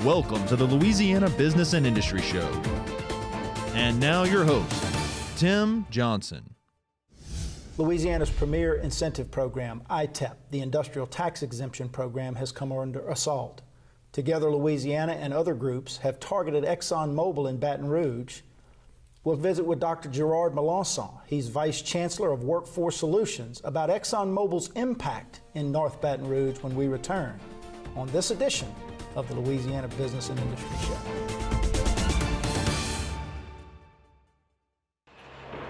Welcome to the Louisiana Business and Industry Show. And now your host, Tim Johnson. Louisiana's premier incentive program, ITEP, the Industrial Tax Exemption Program, has come under assault. Together, Louisiana and other groups have targeted ExxonMobil in Baton Rouge. We'll visit with Dr. Girard Melancon. He's Vice Chancellor of Workforce Solutions about ExxonMobil's impact in North Baton Rouge when we return on this edition of the Louisiana Business and Industry Show.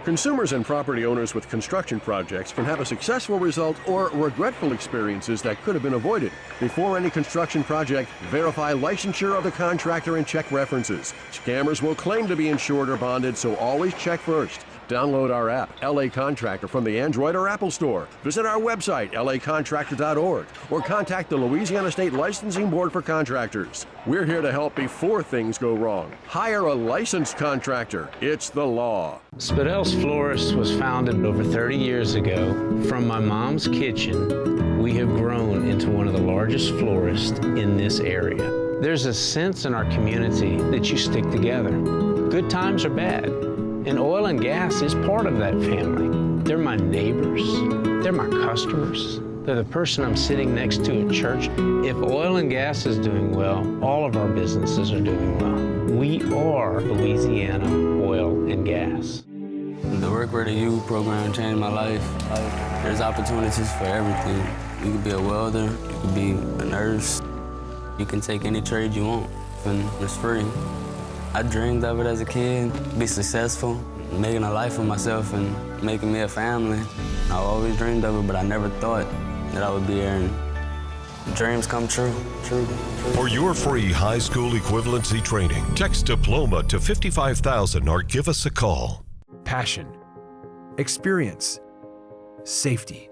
Consumers and property owners with construction projects can have a successful result or regretful experiences that could have been avoided. Before any construction project, verify licensure of the contractor and check references. Scammers will claim to be insured or bonded, so always check first. Download our app, LA Contractor, from the Android or Apple Store. Visit our website, lacontractor.org, or contact the Louisiana State Licensing Board for Contractors. We're here to help before things go wrong. Hire a licensed contractor. It's the law. Spadel's Florist was founded over 30 years ago. From my mom's kitchen, we have grown into one of the largest florists in this area. There's a sense in our community that you stick together, good times or bad. And oil and gas is part of that family. They're my neighbors. They're my customers. They're the person I'm sitting next to at church. If oil and gas is doing well, all of our businesses are doing well. We are Louisiana Oil and Gas. The Work Ready You program changed my life. There's opportunities for everything. You could be a welder, you could be a nurse. You can take any trade you want, and it's free. I dreamed of it as a kid, be successful, making a life for myself and making me a family. I always dreamed of it, but I never thought that I would be here, and dreams come true. For your free high school equivalency training, text diploma to 55,000 or give us a call. Passion, experience, safety.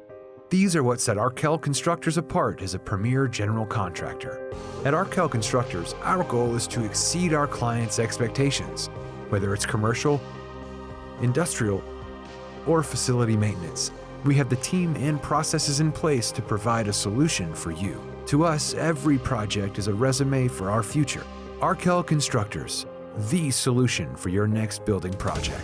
These are what set Arkell Constructors apart as a premier general contractor. At Arkell Constructors, our goal is to exceed our clients' expectations, whether it's commercial, industrial, or facility maintenance. We have the team and processes in place to provide a solution for you. To us, every project is a resume for our future. Arkell Constructors, the solution for your next building project.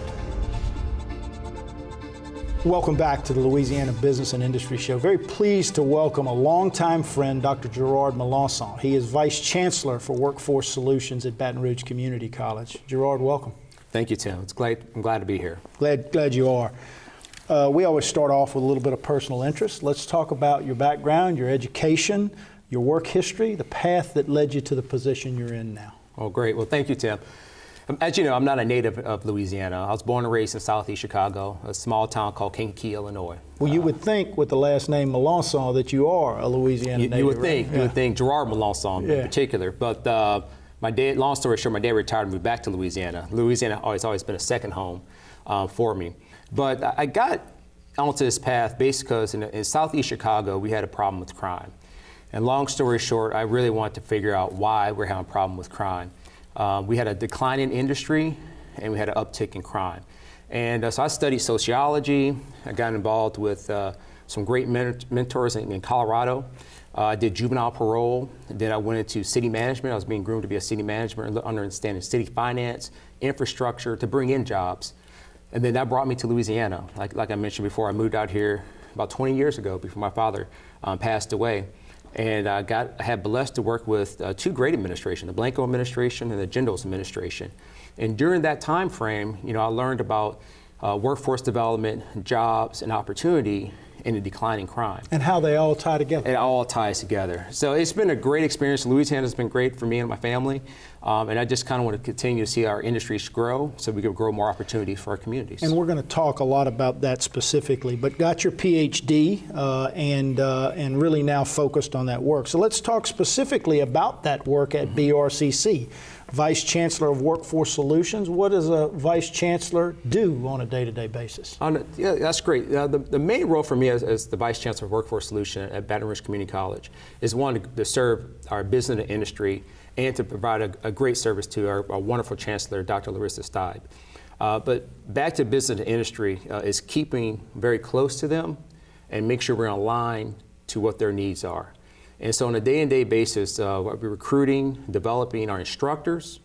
Welcome back to the Louisiana Business and Industry Show. Very pleased to welcome a longtime friend, Dr. Girard Melancon. He is Vice Chancellor for Workforce Solutions at Baton Rouge Community College. Girard, welcome. Thank you, Tim. I'm glad to be here. Glad you are. We always start off with a little bit of personal interest. Let's talk about your background, your education, your work history, the path that led you to the position you're in now. Oh, great. Well, thank you, Tim. As you know, I'm not a native of Louisiana. I was born and raised in southeast Chicago, a small town called Kankakee, Illinois. Well, you would think with the last name Melancon that you are a Louisiana native. You would think. You would think Girard Melancon in particular. But my dad, long story short, my dad retired and moved back to Louisiana. Louisiana has always been a second home for me. But I got onto this path basically because in southeast Chicago, we had a problem with crime. And long story short, I really wanted to figure out why we're having a problem with crime. We had a decline in industry, and we had an uptick in crime. And so I studied sociology. I got involved with some great mentors in Colorado. I did juvenile parole. Then I went into city management. I was being groomed to be a city manager, understanding city finance, infrastructure, to bring in jobs. And then that brought me to Louisiana. Like I mentioned before, I moved out here about 20 years ago before my father passed away. And I had blessed to work with two great administrations, the Melancon administration and the Gendels administration. And during that time frame, I learned about workforce development, jobs, and opportunity in a declining crime. And how they all tie together. It all ties together. So it's been a great experience. Louisiana's been great for me and my family. And I just kind of want to continue to see our industries grow so we can grow more opportunities for our communities. And we're going to talk a lot about that specifically, but got your PhD and really now focused on that work. So let's talk specifically about that work at BRCC. Vice Chancellor of Workforce Solutions. What does a Vice Chancellor do on a day-to-day basis? Yeah, that's great. The main role for me as the Vice Chancellor of Workforce Solutions at Baton Rouge Community College is one, to serve our business and industry and to provide a great service to our wonderful Chancellor, Dr. Larissa Steib. But back to business and industry is keeping very close to them and make sure we're aligned to what their needs are. And so on a day-to-day basis, we're recruiting, developing our instructors.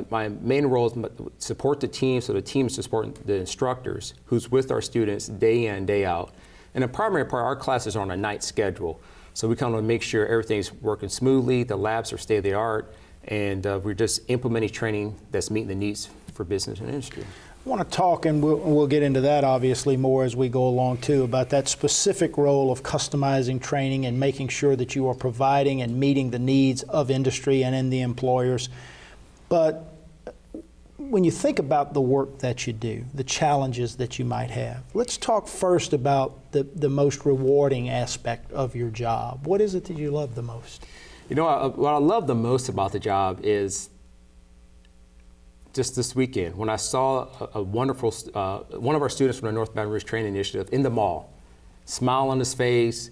My main role is to support the team, so the team is to support the instructors who's with our students day in, day out. And the primary part, our classes are on a night schedule. So we kind of make sure everything's working smoothly, the labs are state-of-the-art, and we're just implementing training that's meeting the needs for business and industry. I want to talk, and we'll get into that obviously more as we go along too, about that specific role of customizing training and making sure that you are providing and meeting the needs of industry and in the employers. But when you think about the work that you do, the challenges that you might have, let's talk first about the most rewarding aspect of your job. What is it that you love the most? You know, what I love the most about the job is just this weekend when I saw a wonderful, one of our students from the North Baton Rouge Training Initiative in the mall, smile on his face.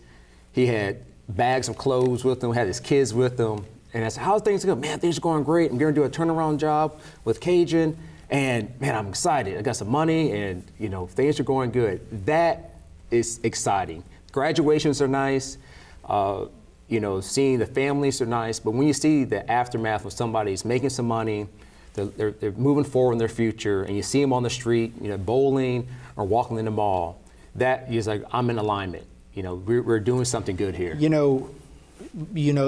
He had bags of clothes with him, had his kids with him. And I said, how's things going? Man, things are going great. I'm going to do a turnaround job with Cajun. And man, I'm excited. I got some money and, you know, things are going good. That is exciting. Graduations are nice. You know, seeing the families are nice. But when you see the aftermath of somebody's making some money, they're moving forward in their future, and you see them on the street, you know, bowling or walking in the mall, that is like, I'm in alignment. You know, we're doing something good here. You know,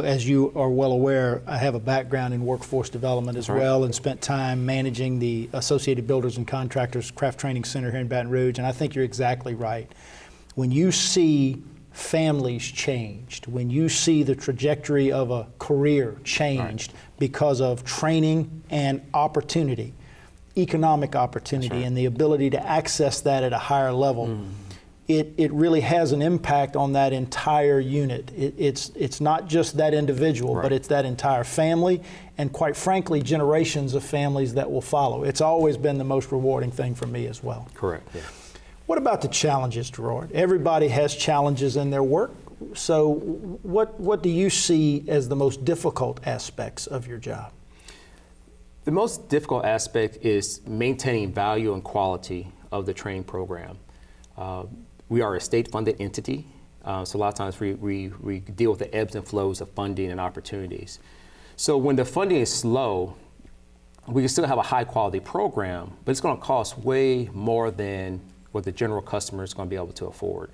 as you are well aware, I have a background in workforce development as well, and spent time managing the Associated Builders and Contractors Craft Training Center here in Baton Rouge, and I think you're exactly right. When you see families changed, when you see the trajectory of a career changed because of training and opportunity, economic opportunity, and the ability to access that at a higher level, it really has an impact on that entire unit. It's not just that individual, but it's that entire family, and quite frankly, generations of families that will follow. It's always been the most rewarding thing for me as well. Correct. Yeah. What about the challenges, Girard? Everybody has challenges in their work. So what do you see as the most difficult aspects of your job? The most difficult aspect is maintaining value and quality of the training program. We are a state-funded entity, so a lot of times we deal with the ebbs and flows of funding and opportunities. So when the funding is slow, we can still have a high-quality program, but it's going to cost way more than what the general customer is going to be able to afford.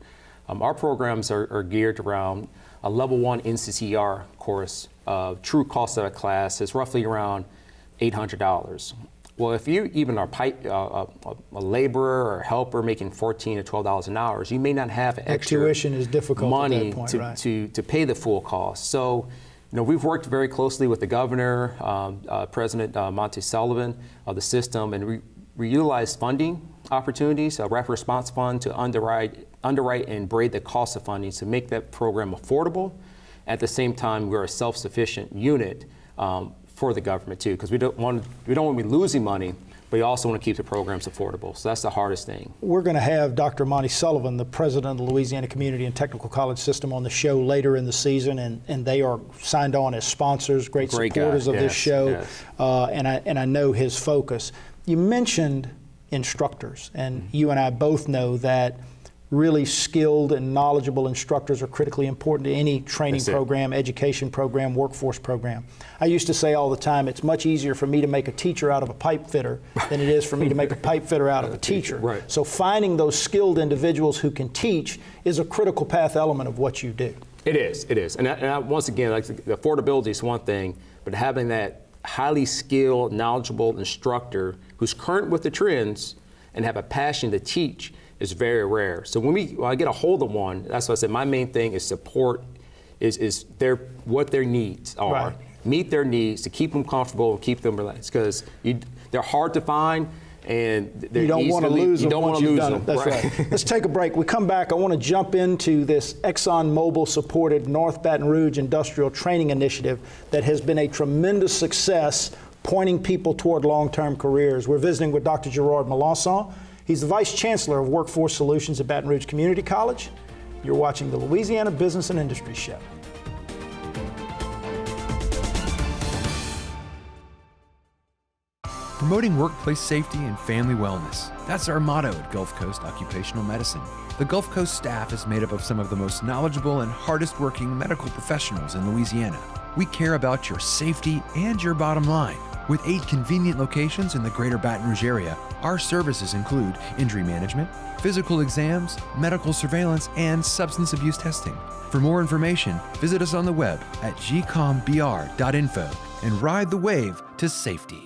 Our programs are geared around a level 1 NCCR course. True cost of a class is roughly around $800. Well, if you even are a laborer or helper making $14 to $12 an hour, you may not have extra tuition is difficult money at that point, to pay the full cost. So, you know, we've worked very closely with the governor, President Monty Sullivan of the system, and we utilize funding opportunities, a rapid response fund to underwrite and braid the cost of funding to make that program affordable. At the same time, we're a self-sufficient unit for the government too, because we don't want to be losing money, but we also want to keep the programs affordable. So that's the hardest thing. We're going to have Dr. Monty Sullivan, the president of the Louisiana Community and Technical College System, on the show later in the season, and they are signed on as sponsors, great supporters of this show, and I know his focus. You mentioned instructors, and you and I both know that really skilled and knowledgeable instructors are critically important to any training program, education program, workforce program. I used to say all the time, it's much easier for me to make a teacher out of a pipe fitter than it is for me to make a pipe fitter out of a teacher. So finding those skilled individuals who can teach is a critical path element of what you do. It is. And once again, like the affordability is one thing, but having that highly skilled, knowledgeable instructor who's current with the trends and have a passion to teach is very rare. So when I get a hold of one, that's what I said, my main thing is support, is what their needs are. Meet their needs to keep them comfortable and keep them relaxed, because they're hard to find, and you don't want to lose them. You don't want to lose them. That's right. Let's take a break. We come back. I want to jump into this ExxonMobil supported North Baton Rouge Industrial Training Initiative that has been a tremendous success, pointing people toward long-term careers. We're visiting with Dr. Girard Melancon. He's the Vice Chancellor of Workforce Solutions at Baton Rouge Community College. You're watching the Louisiana Business and Industry Show. promoting workplace safety and family wellness. That's our motto at Gulf Coast Occupational Medicine. The Gulf Coast staff is made up of some of the most knowledgeable and hardest working medical professionals in Louisiana. We care about your safety and your bottom line. With 8 convenient locations in the greater Baton Rouge area, our services include injury management, physical exams, medical surveillance, and substance abuse testing. For more information, visit us on the web at gcombr.info and ride the wave to safety.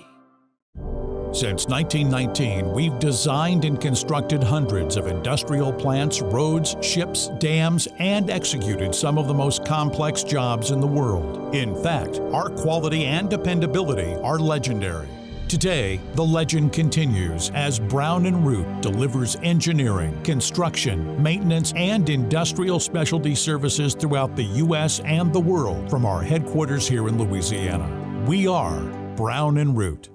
Since 1919, we've designed and constructed hundreds of industrial plants, roads, ships, dams, and executed some of the most complex jobs in the world. In fact, our quality and dependability are legendary. Today, the legend continues as Brown & Root delivers engineering, construction, maintenance, and industrial specialty services throughout the U.S. and the world from our headquarters here in Louisiana. We are Brown & Root.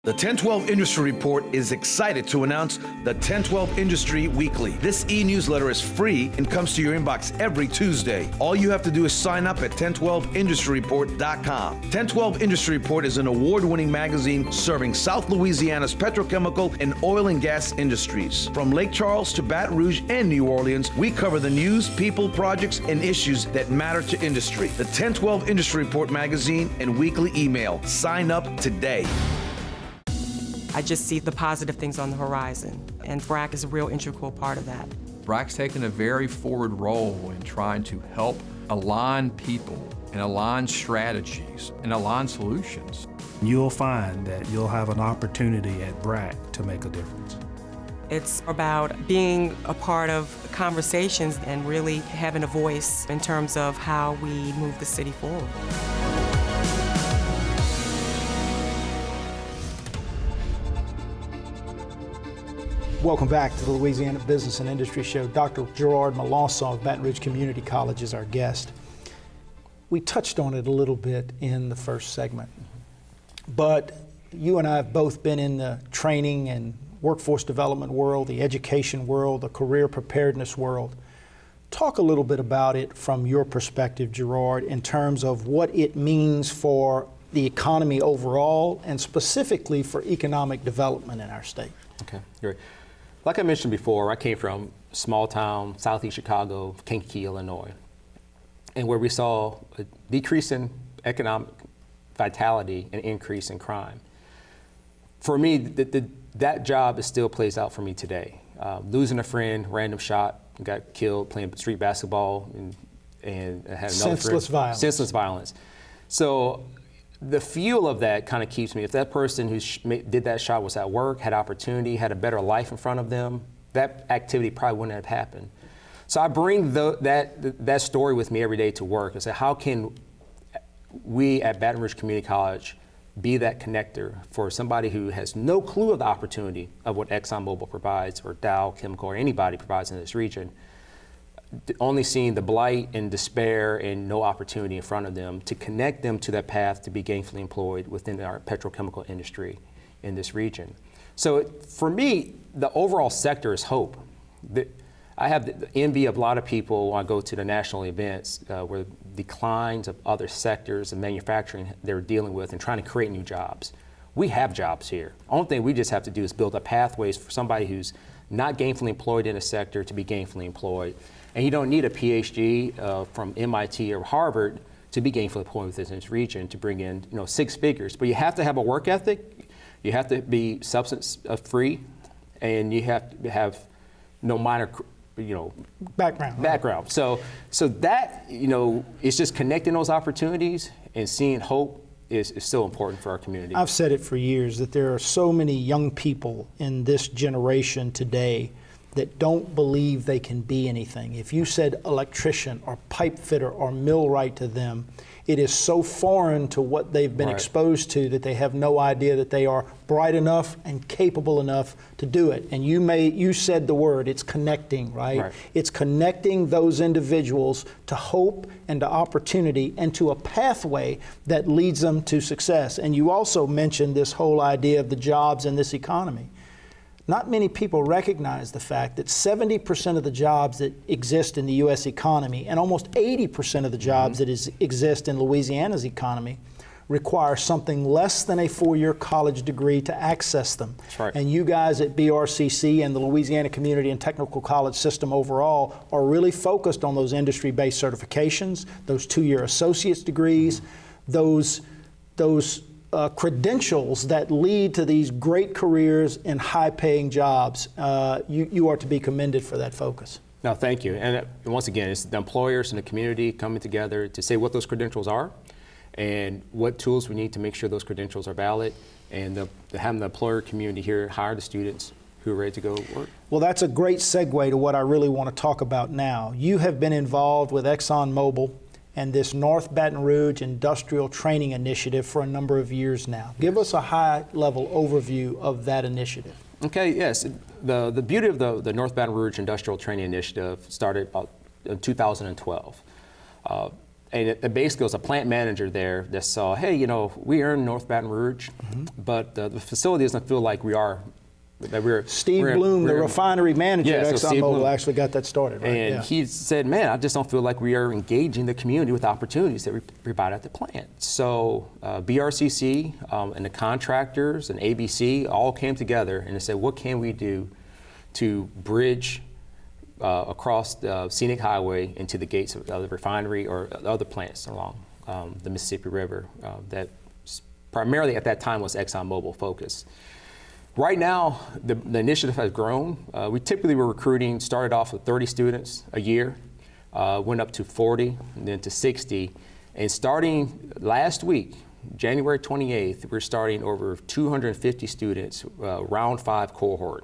The 1012 Industry Report is excited to announce the 1012 Industry Weekly. This e-newsletter is free and comes to your inbox every Tuesday. All you have to do is sign up at 1012industryreport.com. 1012 Industry Report is an award-winning magazine serving South Louisiana's petrochemical and oil and gas industries. From Lake Charles to Baton Rouge and New Orleans, we cover the news, people, projects, and issues that matter to industry. The 1012 Industry Report magazine and weekly email. Sign up today. I just see the positive things on the horizon, and BRAC is a real integral part of that. BRAC's taken a very forward role in trying to help align people and align strategies and align solutions. You'll find that you'll have an opportunity at BRAC to make a difference. It's about being a part of conversations and really having a voice in terms of how we move the city forward. Welcome back to the Louisiana Business and Industry Show. Dr. Girard Melancon of Baton Rouge Community College is our guest. We touched on it a little bit in the first segment, but you and I have both been in the training and workforce development world, the education world, the career preparedness world. Talk a little bit about it from your perspective, Girard, in terms of what it means for the economy overall and specifically for economic development in our state. Okay, great. Like I mentioned before, I came from a small town, southeast Chicago, Kankakee, Illinois, and where we saw a decrease in economic vitality and increase in crime. For me, that job still plays out for me today. Losing a friend, random shot, got killed playing street basketball, and had another senseless violence. Senseless violence. So the fuel of that kind of keeps me. If that person who did that shot was at work, had opportunity, had a better life in front of them, that activity probably wouldn't have happened. So I bring that story with me every day to work and say, how can we at Baton Rouge Community College be that connector for somebody who has no clue of the opportunity of what ExxonMobil provides or Dow Chemical or anybody provides in this region, only seeing the blight and despair and no opportunity in front of them, to connect them to that path to be gainfully employed within our petrochemical industry in this region. So for me, the overall sector is hope. I have the envy of a lot of people when I go to the national events where declines of other sectors and manufacturing they're dealing with and trying to create new jobs. We have jobs here. The only thing we just have to do is build up pathways for somebody who's not gainfully employed in a sector to be gainfully employed. And you don't need a PhD from MIT or Harvard to be gainfully employed within this region to bring in 6 figures. But you have to have a work ethic, you have to be substance free, and you have to have no minor background. So that it's just connecting those opportunities and seeing hope is so important for our community. I've said it for years that there are so many young people in this generation today that don't believe they can be anything. If you said electrician or pipe fitter or millwright to them, it is so foreign to what they've been exposed to that they have no idea that they are bright enough and capable enough to do it. And you said the word, it's connecting, right? It's connecting those individuals to hope and to opportunity and to a pathway that leads them to success. And you also mentioned this whole idea of the jobs in this economy. Not many people recognize the fact that 70% of the jobs that exist in the U.S. economy and almost 80% of the jobs that exist in Louisiana's economy require something less than a 4-year college degree to access them. That's right. And you guys at BRCC and the Louisiana Community and Technical College system overall are really focused on those industry-based certifications, those 2-year associate's degrees, those credentials that lead to these great careers in high-paying jobs. You are to be commended for that focus. No, thank you. And once again, it's the employers and the community coming together to say what those credentials are and what tools we need to make sure those credentials are valid, and having the employer community here hire the students who are ready to go work. Well, that's a great segue to what I really want to talk about now. You have been involved with ExxonMobil and this North Baton Rouge Industrial Training Initiative for a number of years now. Give us a high-level overview of that initiative. Okay, yes. The beauty of the North Baton Rouge Industrial Training Initiative started about in 2012. And it basically was a plant manager there that saw, hey, you know, we are in North Baton Rouge, but the facility doesn't feel like we are. Steve Bloom, the refinery manager at ExxonMobil, actually got that started, right? And he said, man, I just don't feel like we are engaging the community with opportunities that we provide at the plant. So BRCC and the contractors and ABC all came together and they said, what can we do to bridge across the scenic highway into the gates of the refinery or other plants along the Mississippi River that primarily at that time was ExxonMobil focused. Right now, the initiative has grown. We typically were recruiting, started off with 30 students a year, went up to 40, and then to 60. And starting last week, January 28th, we're starting over 250 students, round 5 cohort.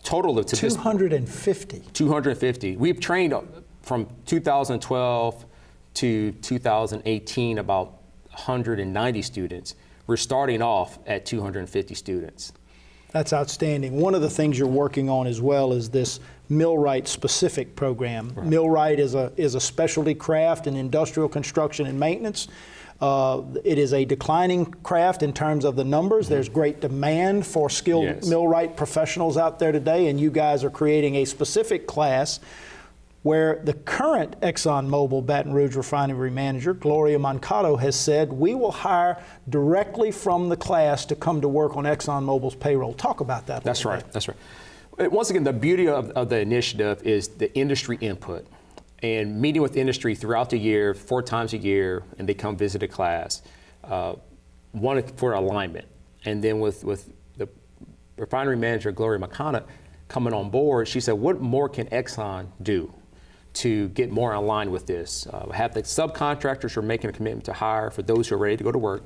Total of 250. 250. We've trained from 2012 to 2018 about 190 students. We're starting off at 250 students. That's outstanding. One of the things you're working on as well is this millwright specific program. Right. Millwright is a specialty craft in industrial construction and maintenance. It is a declining craft in terms of the numbers. Mm-hmm. There's great demand for skilled millwright professionals out there today, and you guys are creating a specific class where the current ExxonMobil Baton Rouge refinery manager, Gloria Mancato, has said, we will hire directly from the class to come to work on ExxonMobil's payroll. Talk about that. That's right. That's right. Once again, the beauty of the initiative is the industry input and meeting with industry throughout the year, 4 times a year, and they come visit a class, one for alignment. And then with the refinery manager, Gloria Mancato, coming on board, she said, what more can Exxon do to get more in line with this? Have the subcontractors who are making a commitment to hire for those who are ready to go to work.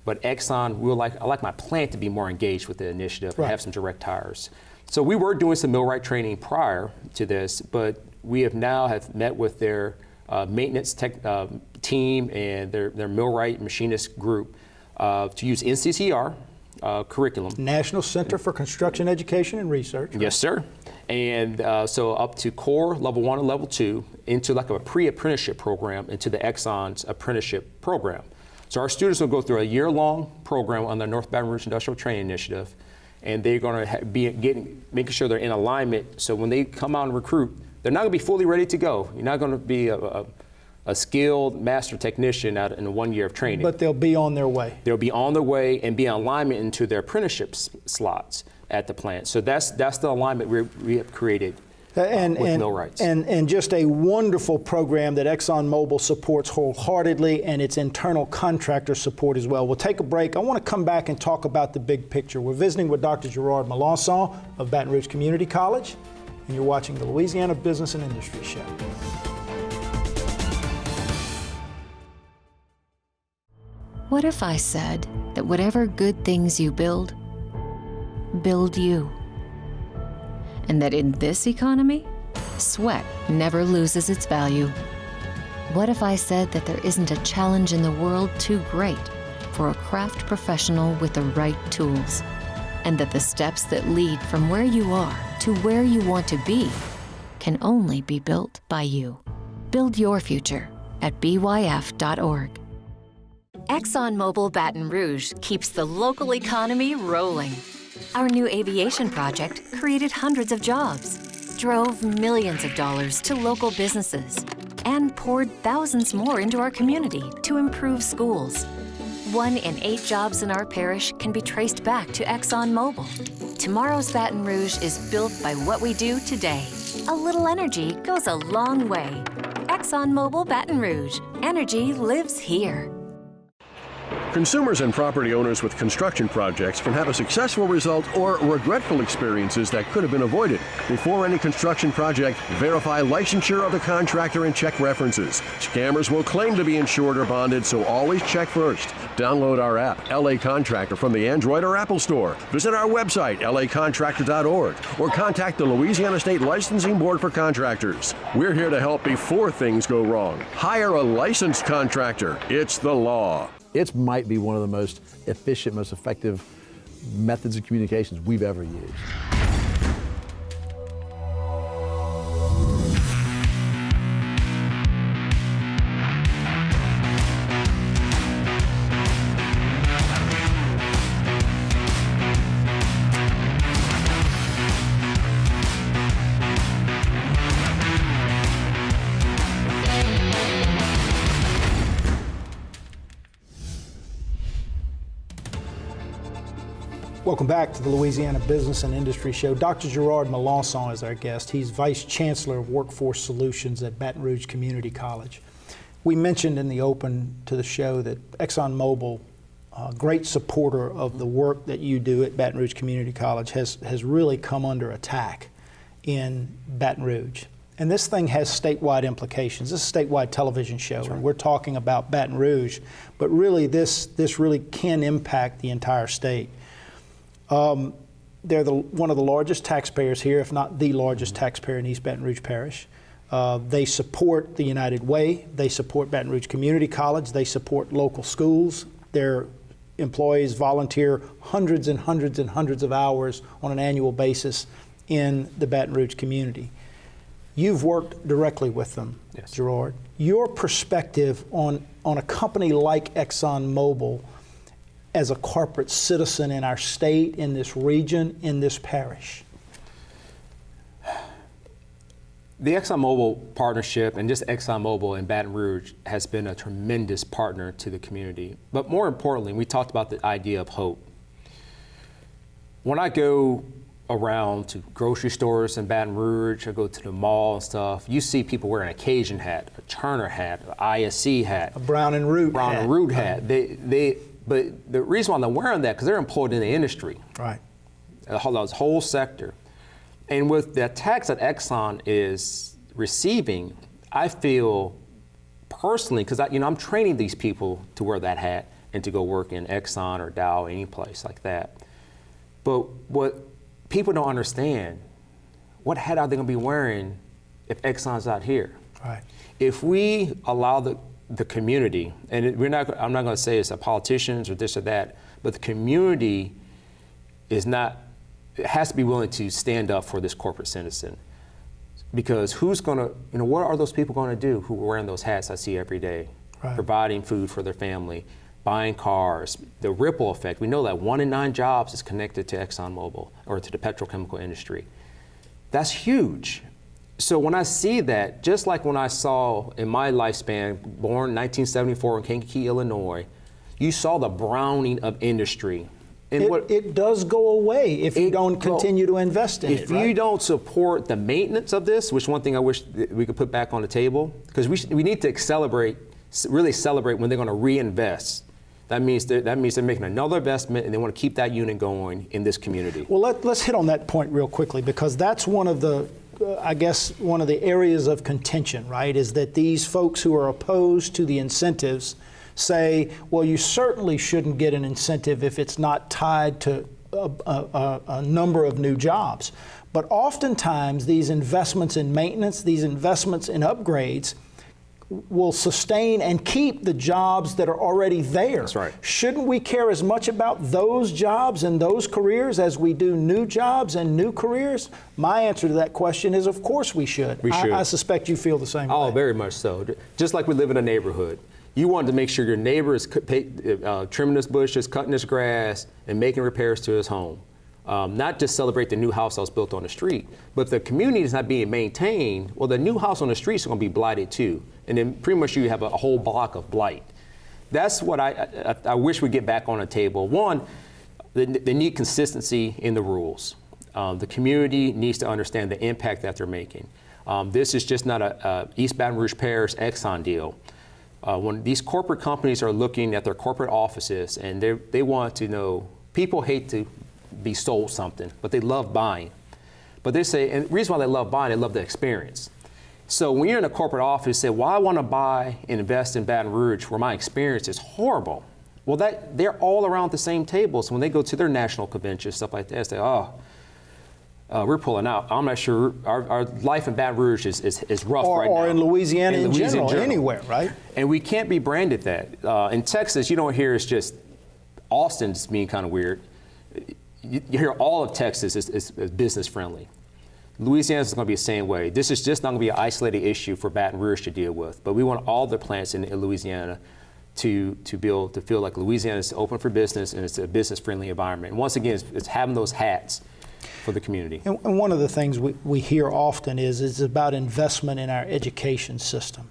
But Exxon, I like my plant to be more engaged with the initiative and have some direct hires. So we were doing some millwright training prior to this, but we have met with their maintenance tech team and their millwright machinist group to use NCCR curriculum. National Center for Construction Education and Research. Right? Yes, sir. And so up to core level 1 and level 2 into like a pre-apprenticeship program into the Exxon's apprenticeship program. So our students will go through a year-long program on the North Baton Rouge Industrial Training Initiative, and they're going to be making sure they're in alignment. So when they come out and recruit, they're not going to be fully ready to go. You're not going to be a skilled master technician out in 1 year of training. But they'll be on their way. They'll be on their way and be in alignment into their apprenticeship slots at the plant. So that's the alignment we have created with millwrights. And just a wonderful program that ExxonMobil supports wholeheartedly, and its internal contractor support as well. We'll take a break. I want to come back and talk about the big picture. We're visiting with Dr. Girard Melancon of Baton Rouge Community College, and you're watching the Louisiana Business and Industry Show. What if I said that whatever good things you build you? And that in this economy, sweat never loses its value? What if I said that there isn't a challenge in the world too great for a craft professional with the right tools? And that the steps that lead from where you are to where you want to be can only be built by you? Build your future at byf.org. ExxonMobil Baton Rouge keeps the local economy rolling. Our new aviation project created hundreds of jobs, drove millions of dollars to local businesses, and poured thousands more into our community to improve schools. 1 in 8 jobs in our parish can be traced back to ExxonMobil. Tomorrow's Baton Rouge is built by what we do today. A little energy goes a long way. ExxonMobil Baton Rouge. Energy lives here. Consumers and property owners with construction projects can have a successful result or regretful experiences that could have been avoided. Before any construction project, verify licensure of the contractor and check references. Scammers will claim to be insured or bonded, so always check first. Download our app, LA Contractor, from the Android or Apple Store. Visit our website, lacontractor.org, or contact the Louisiana State Licensing Board for Contractors. We're here to help before things go wrong. Hire a licensed contractor. It's the law. It might be one of the most efficient, most effective methods of communications we've ever used. Welcome back to the Louisiana Business and Industry Show. Dr. Girard Melancon is our guest. He's Vice Chancellor of Workforce Solutions at Baton Rouge Community College. We mentioned in the open to the show that ExxonMobil, a great supporter of the work that you do at Baton Rouge Community College, has really come under attack in Baton Rouge. And this thing has statewide implications. This is a statewide television show, and we're talking about Baton Rouge, but really this really can impact the entire state. They're one of the largest taxpayers here, if not the largest taxpayer in East Baton Rouge Parish. They support the United Way. They support Baton Rouge Community College. They support local schools. Their employees volunteer hundreds and hundreds and hundreds of hours on an annual basis in the Baton Rouge community. You've worked directly with them, yes. Girard. Your perspective on a company like ExxonMobil as a corporate citizen in our state, in this region, in this parish? The ExxonMobil partnership and just ExxonMobil in Baton Rouge has been a tremendous partner to the community. But more importantly, we talked about the idea of hope. When I go around to grocery stores in Baton Rouge, I go to the mall and stuff, you see people wearing a Cajun hat, a Turner hat, an ISC hat, a Brown and Root hat. But the reason why they're wearing that, because they're employed in the industry. Right. The whole sector. And with the tax that Exxon is receiving, I feel personally, because I'm training these people to wear that hat and to go work in Exxon or Dow, any place like that. But what people don't understand, what hat are they going to be wearing if Exxon's out here? Right. If we allow the community, and I'm not going to say it's the politicians or this or that, but the community has to be willing to stand up for this corporate citizen. Because who's going to, what are those people going to do who are wearing those hats I see every day? Right. Providing food for their family, buying cars, the ripple effect. We know that 1 in 9 jobs is connected to ExxonMobil or to the petrochemical industry. That's huge. So when I see that, just like when I saw in my lifespan, born 1974 in Kankakee, Illinois, you saw the browning of industry. And it does go away if you don't continue to invest in it. If you don't support the maintenance of this, which one thing I wish we could put back on the table, because we need to really celebrate when they're going to reinvest. That means they're making another investment, and they want to keep that unit going in this community. Well, let's hit on that point real quickly, because that's one of the one of the areas of contention, right, is that these folks who are opposed to the incentives say, well, you certainly shouldn't get an incentive if it's not tied to a number of new jobs. But oftentimes, these investments in maintenance, these investments in upgrades, will sustain and keep the jobs that are already there. That's right. Shouldn't we care as much about those jobs and those careers as we do new jobs and new careers? My answer to that question is, of course we should. We should. I suspect you feel the same way. Oh, very much so. Just like we live in a neighborhood. You want to make sure your neighbor is trimming his bushes, cutting his grass, and making repairs to his home. Not just celebrate the new house that was built on the street, but if the community is not being maintained, well, the new house on the street is going to be blighted too. And then pretty much you have a whole block of blight. That's what I wish we'd get back on the table. One, they need consistency in the rules. The community needs to understand the impact that they're making. This is just not a East Baton Rouge Parish Exxon deal. When these corporate companies are looking at their corporate offices and they want to know, people hate to be sold something, but they love buying. But they say, and the reason why they love buying, they love the experience. So when you're in a corporate office, say, well, I want to buy and invest in Baton Rouge where my experience is horrible. Well, they're all around the same table. So when they go to their national conventions, stuff like that, they say, we're pulling out. I'm not sure. Our life in Baton Rouge is rough right now. Or in Louisiana in general, anywhere, right? And we can't be branded that. In Texas, you don't hear it's just Austin's being kind of weird. You hear all of Texas is business friendly. Louisiana is going to be the same way. This is just not going to be an isolated issue for Baton Rouge to deal with. But we want all the plants in Louisiana to be able to feel like Louisiana is open for business and it's a business friendly environment. And once again, it's having those hats for the community. And one of the things we hear often is it's about investment in our education system.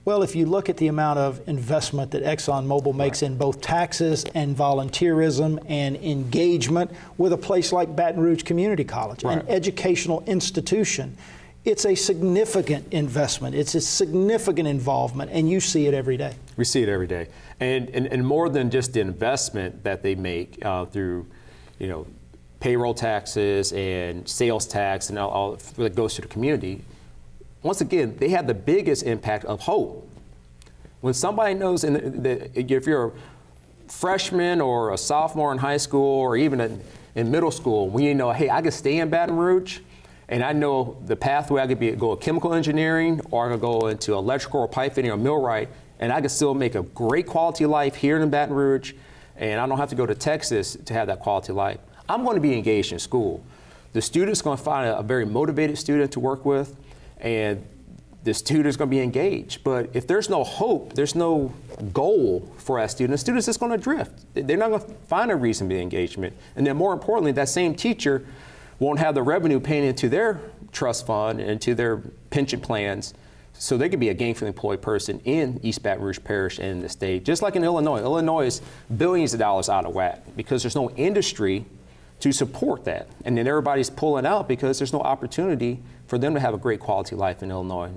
Well, if you look at the amount of investment that ExxonMobil makes in both taxes and volunteerism and engagement with a place like Baton Rouge Community College, an educational institution, it's a significant investment. It's a significant involvement, and you see it every day. We see it every day. And more than just the investment that they make through, payroll taxes and sales tax and all that goes to the community, once again, they have the biggest impact of hope. When somebody knows, if you're a freshman or a sophomore in high school or even in middle school, when you know, hey, I can stay in Baton Rouge, and I know the pathway, I could go chemical engineering, or I could go into electrical or pipe fitting or millwright, and I can still make a great quality life here in Baton Rouge, and I don't have to go to Texas to have that quality life. I'm going to be engaged in school. The student's going to find a very motivated student to work with, and the student's going to be engaged. But if there's no hope, there's no goal for that student, the student's just going to drift. They're not going to find a reason to be engagement. And then more importantly, that same teacher won't have the revenue paying into their trust fund and to their pension plans, so they could be a gainfully employed person in East Baton Rouge Parish and in the state. Just like in Illinois. Illinois is billions of dollars out of whack because there's no industry to support that. And then everybody's pulling out because there's no opportunity for them to have a great quality life in Illinois.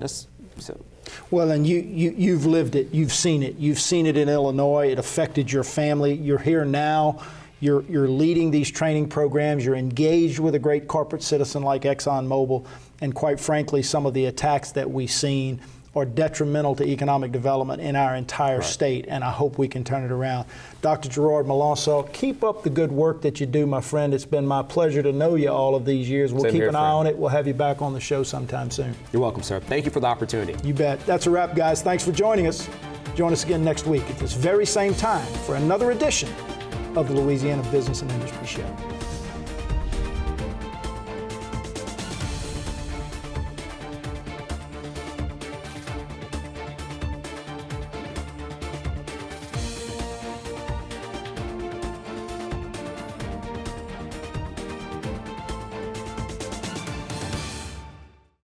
Well, and you've lived it, you've seen it. You've seen it in Illinois, it affected your family. You're here now, you're leading these training programs, you're engaged with a great corporate citizen like ExxonMobil, and quite frankly, some of the attacks that we've seen are detrimental to economic development in our entire state, and I hope we can turn it around. Dr. Girard Melancon, keep up the good work that you do, my friend. It's been my pleasure to know you all of these years. We'll keep an eye on it. We'll have you back on the show sometime soon. You're welcome, sir. Thank you for the opportunity. You bet. That's a wrap, guys. Thanks for joining us. Join us again next week at this very same time for another edition of the Louisiana Business and Industry Show.